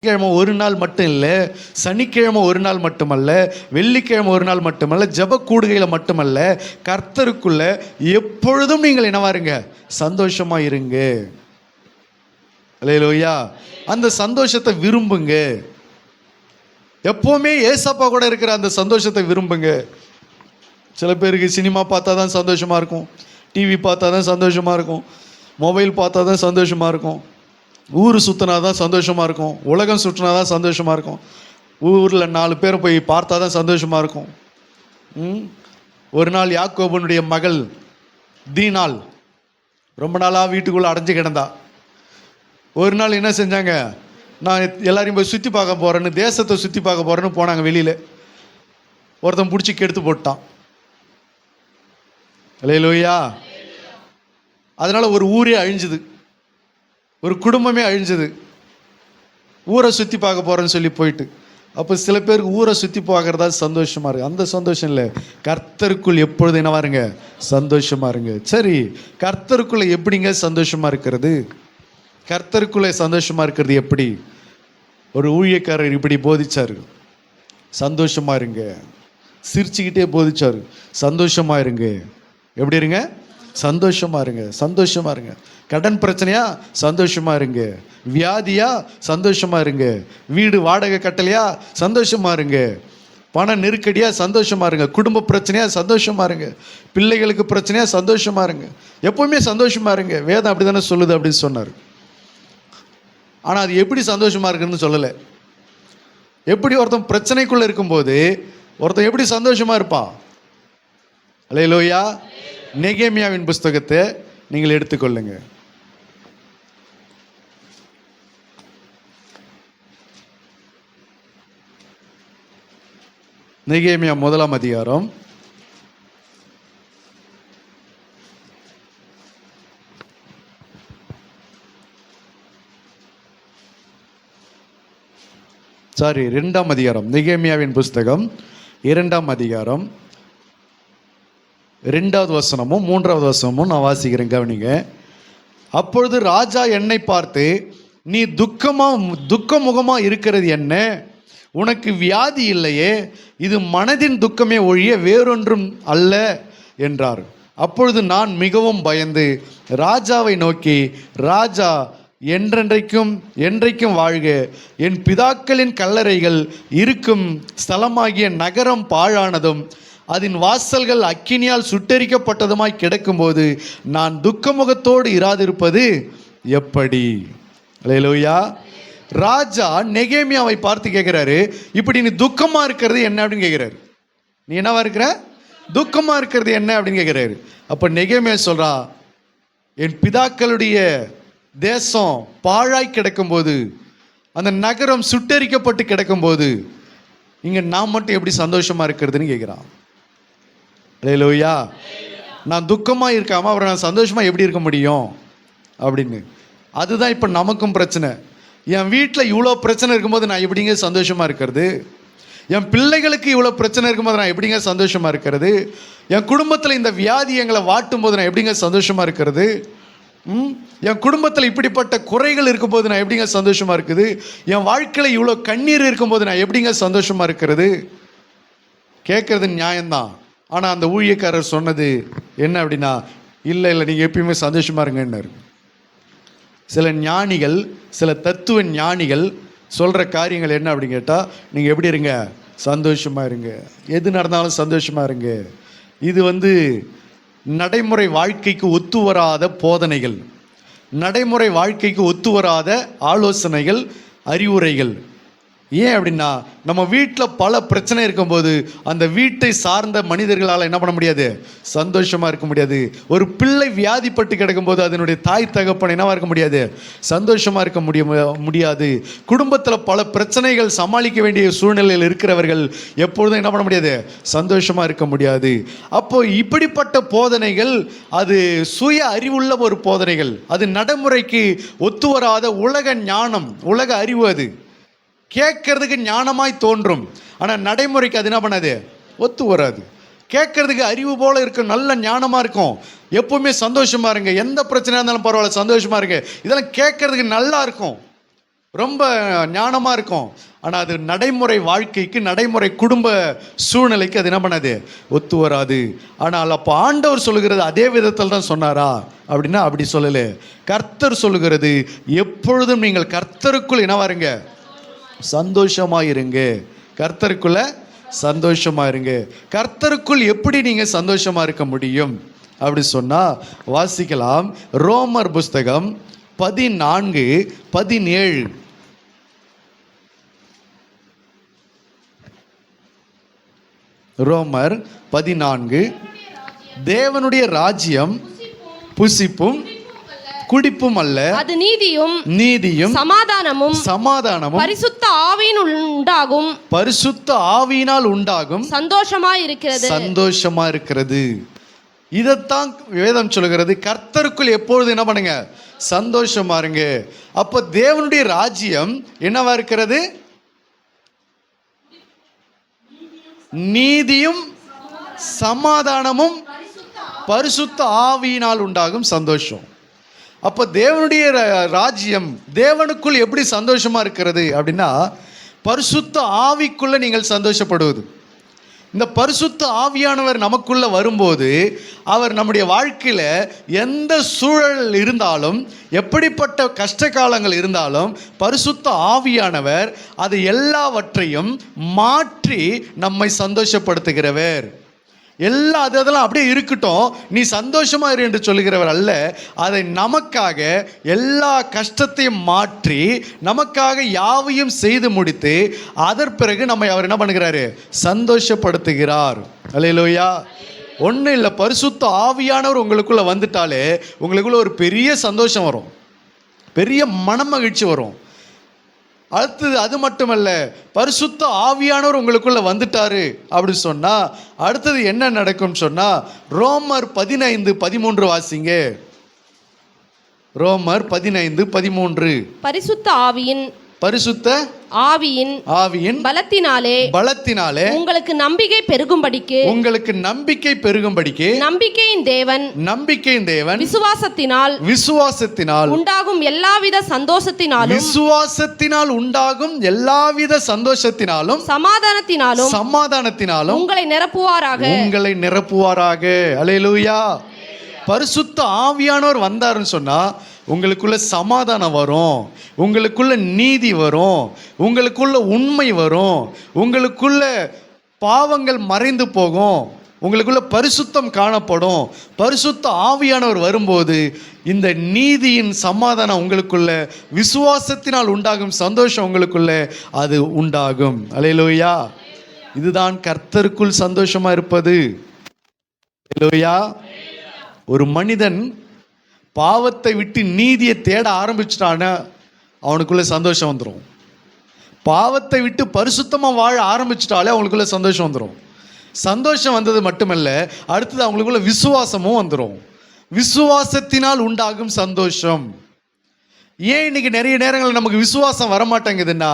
கிழமை ஒரு நாள் மட்டும் இல்லை, சனிக்கிழமை ஒரு நாள் மட்டுமல்ல, வெள்ளிக்கிழமை ஒரு நாள் மட்டுமல்ல, ஜெப கூடுகையில் மட்டுமல்ல, கர்த்தருக்குள்ள எப்பொழுதும் நீங்கள் என்னவாருங்க, சந்தோஷமா இருங்க. அல்லேலூயா. அந்த சந்தோஷத்தை விரும்புங்க. எப்பவுமே ஏசப்பா கூட இருக்கிற அந்த சந்தோஷத்தை விரும்புங்க. சில பேருக்கு சினிமா பார்த்தா தான் சந்தோஷமா இருக்கும், டிவி பார்த்தா தான் சந்தோஷமா இருக்கும், மொபைல் பார்த்தா தான் சந்தோஷமா இருக்கும், ஊர் சுற்றினா தான் சந்தோஷமாக இருக்கும், உலகம் சுற்றினா தான் சந்தோஷமாக இருக்கும், ஊரில் 4 பேர் போய் பார்த்தா தான் சந்தோஷமாக இருக்கும். ஒரு நாள் யாக்கோபனுடைய மகள் தீனாள் ரொம்ப நாளாக வீட்டுக்குள்ளே அடைஞ்சு கிடந்தா. ஒரு நாள் என்ன செஞ்சாங்க, நான் எல்லாரையும் போய் சுற்றி பார்க்க போகிறேன்னு, தேசத்தை சுற்றி பார்க்க போகிறேன்னு போனாங்க. வெளியில் ஒருத்தன் பிடிச்சி கெடுத்து போட்டான். அல்லேலூயா. அதனால் ஒரு ஊரே அழிஞ்சுது, ஒரு குடும்பமே அழிஞ்சது. ஊரை சுற்றி பார்க்க போகிறேன்னு சொல்லி போயிட்டு. அப்போ சில பேருக்கு ஊரை சுற்றி பார்க்குறதா சந்தோஷமாக இருக்குது. அந்த சந்தோஷம் இல்லை, கர்த்தருக்குள் எப்பொழுது என்னவா இருங்க, சந்தோஷமாக இருங்க. சரி, கர்த்தருக்குள்ளே எப்படிங்க சந்தோஷமாக இருக்கிறது? கர்த்தருக்குள்ளே சந்தோஷமாக இருக்கிறது எப்படி? ஒரு ஊழியக்காரர் இப்படி போதிச்சார், சந்தோஷமாக இருங்க. சிரிச்சுக்கிட்டே போதிச்சார், சந்தோஷமாக இருங்க. எப்படி இருங்க? சந்தோஷமா இருங்க, சந்தோஷமா இருங்க. கடன் பிரச்சனையா, சந்தோஷமா இருங்க. வியாதியா, சந்தோஷமா இருங்க. வீடு வாடகை கட்டலையா, சந்தோஷமா இருங்க. பண நெருக்கடியா, சந்தோஷமா இருங்க. குடும்ப பிரச்சனையா, சந்தோஷமா இருங்க. பிள்ளைகளுக்கு பிரச்சனையா, சந்தோஷமா இருங்க. எப்பவுமே சந்தோஷமா இருங்க. வேதம் அப்படி தானே சொல்லுது அப்படின்னு சொன்னார். ஆனால் அது எப்படி சந்தோஷமா இருக்குன்னு சொல்லலை. எப்படி ஒருத்தன் பிரச்சனைக்குள்ள இருக்கும்போது ஒருத்தன் எப்படி சந்தோஷமா இருப்பான்? அல்லேலூயா. நெகேமியாவின் புஸ்தகத்தை நீங்கள் எடுத்துக்கொள்ளுங்க. நெகேமியா 1ஆம் அதிகாரம் 2ஆம் அதிகாரம். நெகேமியாவின் புஸ்தகம் 2ஆம் அதிகாரம் 2வது வசனமும் 3வது வசனமும் நான் வாசிக்கிறேன், கவனிங்க. அப்பொழுது ராஜா என்னை பார்த்து, நீ துக்கமுகமா இருக்கிறது என்ன? உனக்கு வியாதி இல்லையே, இது மனதின் துக்கமே ஒழிய வேறொன்றும் அல்ல என்றார். அப்பொழுது நான் மிகவும் பயந்து ராஜாவை நோக்கி, ராஜா என்றைக்கும் வாழ்க, என் பிதாக்களின் கல்லறைகள் இருக்கும் ஸ்தலமாகிய நகரம் பாழானதும் அதன் வாசல்கள் அக்கினியால் சுட்டெரிக்கப்பட்டதுமாய் கிடக்கும்போது நான் துக்கமுகத்தோடு இராதிருப்பது எப்படி? அல்லேலூயா. ராஜா நெகேமியாவை பார்த்து கேட்கிறாரு, இப்படி நீ துக்கமா இருக்கிறது என்ன அப்படின்னு கேட்கிறாரு. நீ என்னவா இருக்கிற? துக்கமா இருக்கிறது என்ன அப்படின்னு கேட்கிறாரு. அப்ப நெகேமியா சொல்றா, என் பிதாக்களுடைய தேசம் பாழாய் கிடக்கும்போது, அந்த நகரம் சுட்டெரிக்கப்பட்டு கிடக்கும்போது இங்க நான் மட்டும் எப்படி சந்தோஷமா இருக்கிறதுன்னு கேட்கிறான். அல்லேலூயா. நான் துக்கமா இருக்காம அப்புறம் நான் சந்தோஷமா எப்படி இருக்க முடியும் அப்படின்னு. அதுதான் இப்ப நமக்கும் பிரச்சனை. என் வீட்டில் இவ்வளோ பிரச்சனை இருக்கும்போது நான் எப்படிங்க சந்தோஷமா இருக்கிறது? என் பிள்ளைகளுக்கு இவ்வளோ பிரச்சனை இருக்கும்போது நான் எப்படிங்க சந்தோஷமா இருக்கிறது? என் குடும்பத்தில் இந்த வியாதி எங்களை வாட்டும் போது நான் எப்படிங்க சந்தோஷமா இருக்கிறது? என் குடும்பத்தில் இப்படிப்பட்ட குறைகள் இருக்கும்போது நான் எப்படிங்க சந்தோஷமா இருக்குது? என் வாழ்க்கையில் இவ்வளோ கண்ணீர் இருக்கும்போது நான் எப்படிங்க சந்தோஷமா இருக்கிறது? கேட்கறது நியாயம்தான். ஆனால் அந்த ஊழியக்காரர் சொன்னது என்ன அப்படின்னா, இல்லை நீங்கள் எப்பயுமே சந்தோஷமா இருங்கன்னாரு. சில ஞானிகள், சில தத்துவ ஞானிகள் சொல்கிற காரியங்கள் என்ன அப்படின்னு கேட்டால், நீங்கள் எப்படி இருங்க? சந்தோஷமாக இருங்க. எது நடந்தாலும் சந்தோஷமாக இருங்க. இது நடைமுறை வாழ்க்கைக்கு ஒத்து வராத போதனைகள், நடைமுறை வாழ்க்கைக்கு ஒத்து வராத ஆலோசனைகள், அறிவுரைகள். ஏன் அப்படின்னா, நம்ம வீட்டில் பல பிரச்சனை இருக்கும்போது அந்த வீட்டை சார்ந்த மனிதர்களால் என்ன பண்ண முடியாது? சந்தோஷமாக இருக்க முடியாது. ஒரு பிள்ளை வியாதிப்பட்டு கிடக்கும்போது அதனுடைய தாய் தகப்பன் என்னவா இருக்க முடியாது? சந்தோஷமாக இருக்க முடியாது. குடும்பத்தில் பல பிரச்சனைகள் சமாளிக்க வேண்டிய சூழ்நிலையில் இருக்கிறவர்கள் எப்பொழுதும் என்ன பண்ண முடியாது? சந்தோஷமாக இருக்க முடியாது. அப்போ இப்படிப்பட்ட போதனைகள் அது சுய அறிவுள்ள ஒரு போதனைகள், அது நடைமுறைக்கு ஒத்து வராத உலக ஞானம், உலக அறிவு. அது கேட்கறதுக்கு ஞானமாய் தோன்றும், ஆனால் நடைமுறைக்கு அது என்ன பண்ணாது? ஒத்து வராது. கேட்கறதுக்கு அறிவு போல இருக்கும், நல்ல ஞானமா இருக்கும். எப்பவுமே சந்தோஷமா இருங்க, எந்த பிரச்சனையா இருந்தாலும் பரவாயில்ல சந்தோஷமா இருங்க, இதெல்லாம் கேட்கறதுக்கு நல்லா இருக்கும். ரொம்ப ஞானமாக இருக்கும். ஆனால் அது நடைமுறை வாழ்க்கைக்கு, நடைமுறை குடும்ப சூழ்நிலைக்கு அது என்ன பண்ணாது, ஒத்து வராது. ஆனால் அப்போ ஆண்டவர் சொல்லுகிறது அதே விதத்தில் தான் சொன்னாரா அப்படின்னா அப்படி சொல்லலை. கர்த்தர் சொல்லுகிறது எப்பொழுதும் நீங்கள் கர்த்தருக்குள் என்ன வாருங்க, சந்தோஷமாக இருங்க. கர்த்தருக்குள்ள சந்தோஷமாக இருங்க. கர்த்தருக்குள் எப்படி நீங்கள் சந்தோஷமாக இருக்க முடியும் அப்படி சொன்னால் வாசிக்கலாம். ரோமர் புஸ்தகம் 14:17. ரோமர் 14. தேவனுடைய ராஜ்யம் புசிப்பும் குடிப்பும் அல்ல, அது நீதியும் சமாதானமும் பரிசுத்த ஆவியினால் உண்டாகும் சந்தோஷமா இருக்கிறது. இதைத்தான் வேதம் சொல்கிறது. கர்த்தருக்குள் எப்பொழுது என்ன பண்ணுங்க, சந்தோஷமா இருங்க. அப்ப தேவனுடைய ராஜ்யம் என்னவா இருக்கிறது, நீதியும் சமாதானமும் பரிசுத்த ஆவியினால் உண்டாகும் சந்தோஷம். அப்போ தேவனுடைய ராஜ்யம், தேவனுக்குள் எப்படி சந்தோஷமா இருக்கிறது அப்படின்னா பரிசுத்த ஆவிக்குள்ள நீங்கள் சந்தோஷப்படுவது. இந்த பரிசுத்த ஆவியானவர் நமக்குள்ள வரும்போது அவர் நம்முடைய வாழ்க்கையில் எந்த சூழல் இருந்தாலும், எப்படிப்பட்ட கஷ்ட காலங்கள் இருந்தாலும், பரிசுத்த ஆவியானவர் அது எல்லாவற்றையும் மாற்றி நம்மை சந்தோஷப்படுத்துகிறவர். அதெல்லாம் அப்படியே இருக்கட்டும், நீ சந்தோஷமா இரு என்று சொல்லுகிறவர் அல்ல. அதை நமக்காக எல்லா கஷ்டத்தையும் மாற்றி நமக்காக யாவையும் செய்து முடித்து அதன் பிறகு நம்மை அவர் என்ன பண்ணுகிறாரு, சந்தோஷப்படுத்துகிறார். அல்லேலூயா. ஒன்றும் இல்லை, பரிசுத்த ஆவியானவர் உங்களுக்குள்ள வந்துட்டாலே உங்களுக்குள்ள ஒரு பெரிய சந்தோஷம் வரும், பெரிய மனமகிழ்ச்சி வரும். அடுத்தது அது மட்டுமல்ல, பரிசுத்த ஆவியானவர் உங்களுக்குள்ள வந்துட்டாரு அப்படி சொன்னா அடுத்தது என்ன நடக்கும் சொன்னா ரோமர் 15:13 வாசிங்க. ரோமர் 15:13. பரிசுத்த ஆவியின் பலத்தினாலே உங்களுக்கு நம்பிக்கை பெருகும்படிக்கு நம்பிக்கையின் தேவன் விசுவாசத்தினால் உண்டாகும் எல்லாவித சந்தோஷத்தினாலும் சமாதானத்தினாலும் உங்களை நிரப்புவாராக. அல்லேலூயா. பரிசுத்த ஆவியானவர் வந்தாருன்னு சொன்னா உங்களுக்குள்ள சமாதானம் வரும், உங்களுக்குள்ள நீதி வரும், உங்களுக்குள்ள உண்மை வரும், உங்களுக்குள்ள பாவங்கள் மறைந்து போகும், உங்களுக்குள்ள பரிசுத்தம் காணப்படும். பரிசுத்த ஆவியானவர் வரும்போது இந்த நீதியின் சமாதானம் உங்களுக்குள்ள, விசுவாசத்தினால் உண்டாகும் சந்தோஷம் உங்களுக்குள்ள அது உண்டாகும். அல்லேலூயா. இதுதான் கர்த்தருக்குள் சந்தோஷமா இருப்பது. அல்லேலூயா. ஒரு மனிதன் பாவத்தை விட்டு நீதியை தேட ஆரம்பிச்சிட்டான அவனுக்குள்ள சந்தோஷம் வந்துடும். பாவத்தை விட்டு பரிசுத்தமாக வாழ ஆரம்பிச்சிட்டாலே அவங்களுக்குள்ள சந்தோஷம் வந்துடும். சந்தோஷம் வந்தது மட்டுமல்ல, அடுத்தது அவங்களுக்குள்ள விசுவாசமும் வந்துடும். விசுவாசத்தினால் உண்டாகும் சந்தோஷம். ஏன் இன்னைக்கு நிறைய நேரங்களில் நமக்கு விசுவாசம் வரமாட்டேங்குதுன்னா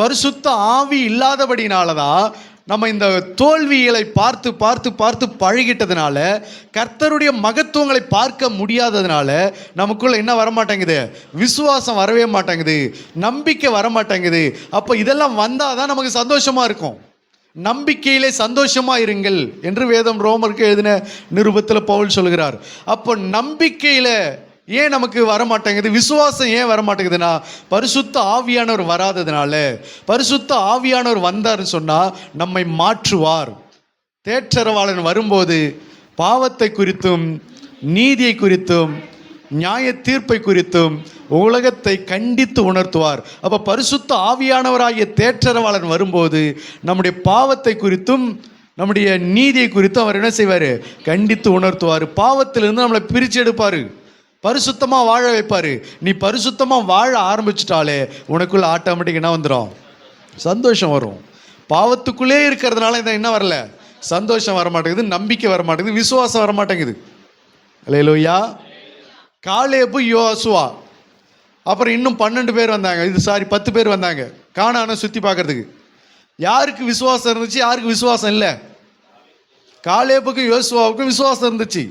பரிசுத்த ஆவி இல்லாதபடினால தான். நம்ம இந்த தோல்விகளை பார்த்து பார்த்து பார்த்து பழகிட்டதுனால, கர்த்தருடைய மகத்துவங்களை பார்க்க முடியாததுனால நமக்குள்ள என்ன வரமாட்டேங்குது, விசுவாசம் வரவே மாட்டேங்குது, நம்பிக்கை வரமாட்டேங்குது. அப்போ இதெல்லாம் வந்தால் தான் நமக்கு சந்தோஷமாக இருக்கும். நம்பிக்கையிலே சந்தோஷமா இருங்கள் என்று வேதம் ரோமருக்கு எழுதின நிருபத்தில் பவுல் சொல்கிறார். அப்போ நம்பிக்கையில ஏன் நமக்கு வரமாட்டேங்குது, விசுவாசம் ஏன் வரமாட்டேங்குதுன்னா பரிசுத்த ஆவியானவர் வராததுனால. பரிசுத்த ஆவியானவர் வந்தார்னு சொன்னால் நம்மை மாற்றுவார். தேற்றரவாளன் வரும்போது பாவத்தை குறித்தும் நீதியை குறித்தும் நியாய தீர்ப்பை குறித்தும் உலகத்தை கண்டித்து உணர்த்துவார். அப்போ பரிசுத்த ஆவியானவராகிய தேற்றரவாளன் வரும்போது நம்முடைய பாவத்தை குறித்தும் நம்முடைய நீதியை குறித்தும் அவர் என்ன செய்வார், கண்டித்து உணர்த்துவார். பாவத்திலிருந்து நம்மளை பிரித்து எடுப்பார், பரிசுத்தமாக வாழ வைப்பார். நீ பரிசுத்தமாக வாழ ஆரம்பிச்சிட்டாலே உனக்குள்ள ஆட்டோமேட்டிக் என்ன வந்துடும், சந்தோஷம் வரும். பாவத்துக்குள்ளே இருக்கிறதுனால இந்த என்ன வரல, சந்தோஷம் வரமாட்டேங்குது, நம்பிக்கை வரமாட்டேங்குது, விசுவாசம் வரமாட்டேங்குது. அல்லேலூயா. காலேபு யோசுவா அப்புறம் இன்னும் 12 பேர் வந்தாங்க, 10 பேர் வந்தாங்க கானானை சுற்றி பார்க்கறதுக்கு. யாருக்கு விசுவாசம் இருந்துச்சு, யாருக்கு விசுவாசம் இல்லை? காலேபுக்கும் யோசுவாவுக்கும் விசுவாசம் இருந்துச்சு,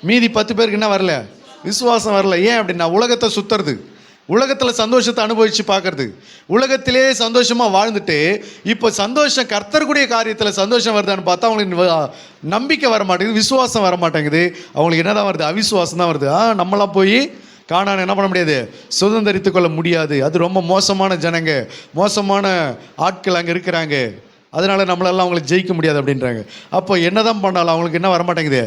மீதி 10 பேருக்கு என்ன வரல, விசுவாசம் வரல. ஏன் அப்படின்னா உலகத்தை சுற்றுறது, உலகத்தில் சந்தோஷத்தை அனுபவித்து பார்க்கறது, உலகத்திலே சந்தோஷமாக வாழ்ந்துட்டு இப்போ சந்தோஷம் கர்த்தருடைய காரியத்தில் சந்தோஷம் வருதான்னு பார்த்தா அவங்களுக்கு நம்பிக்கை வர மாட்டேங்குது, விசுவாசம் வர மாட்டேங்குது. அவங்களுக்கு என்ன தான் வருது? அவிசுவாசம் தான் வருது. நம்மளாம் போய் காணான் என்ன பண்ண முடியாது, சுதந்திரித்து கொள்ள முடியாது. அது ரொம்ப மோசமான ஜனங்க, மோசமான ஆட்கள் அங்கே இருக்கிறாங்க, அதனால் நம்மளெல்லாம் அவங்களுக்கு ஜெயிக்க முடியாது அப்படின்றாங்க. அப்போ என்ன தான் பண்ணாலும் அவங்களுக்கு என்ன வரமாட்டேங்குது?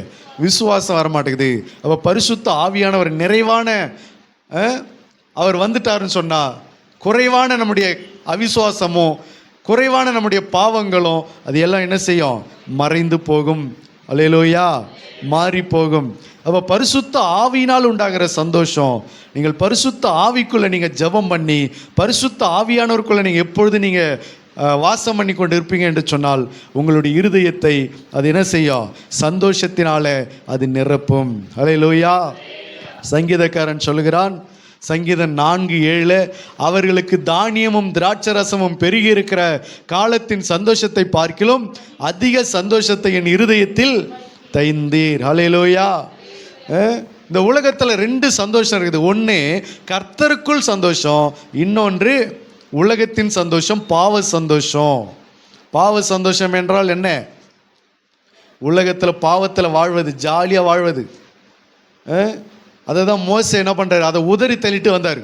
விசுவாசம் வரமாட்டேங்குது. அப்போ பரிசுத்த ஆவியானவர் நிறைவான அவர் வந்துட்டாருன்னு சொன்னால் குறைவான நம்முடைய அவிசுவாசமும் குறைவான நம்முடைய பாவங்களும் அது எல்லாம் என்ன செய்யும்? மறைந்து போகும். அல்லேலூயா, மாறி போகும். அப்போ பரிசுத்த ஆவியினால் உண்டாகிற சந்தோஷம், நீங்கள் பரிசுத்த ஆவிக்குள்ளே நீங்கள் ஜெபம் பண்ணி பரிசுத்த ஆவியானவருக்குள்ளே நீங்கள் எப்பொழுது நீங்கள் வாசம் பண்ணி கொண்டு இருப்பீங்க என்று சொன்னால் உங்களுடைய இருதயத்தை அது என்ன செய்யும்? சந்தோஷத்தினால அது நிரப்பும். அல்லேலூயா. சங்கீதக்காரன் சொல்லுகிறான், சங்கீதம் 4:7, அவர்களுக்கு தானியமும் திராட்சரசமும் பெருகி இருக்கிற காலத்தின் சந்தோஷத்தை பார்க்கிலும் அதிக சந்தோஷத்தை என் இருதயத்தில் தைந்தீர். ஹல்லேலூயா. இந்த உலகத்தில் 2 சந்தோஷம் இருக்குது. ஒன்று கர்த்தருக்குள் சந்தோஷம், இன்னொன்று உலகத்தின் சந்தோஷம், பாவ சந்தோஷம். பாவ சந்தோஷம் என்றால் என்ன? உலகத்தில் பாவத்தில் வாழ்வது, ஜாலியாக வாழ்வது. அதை தான் மோசே என்ன பண்ணுறாரு? அதை உதறி தள்ளிட்டு வந்தார்.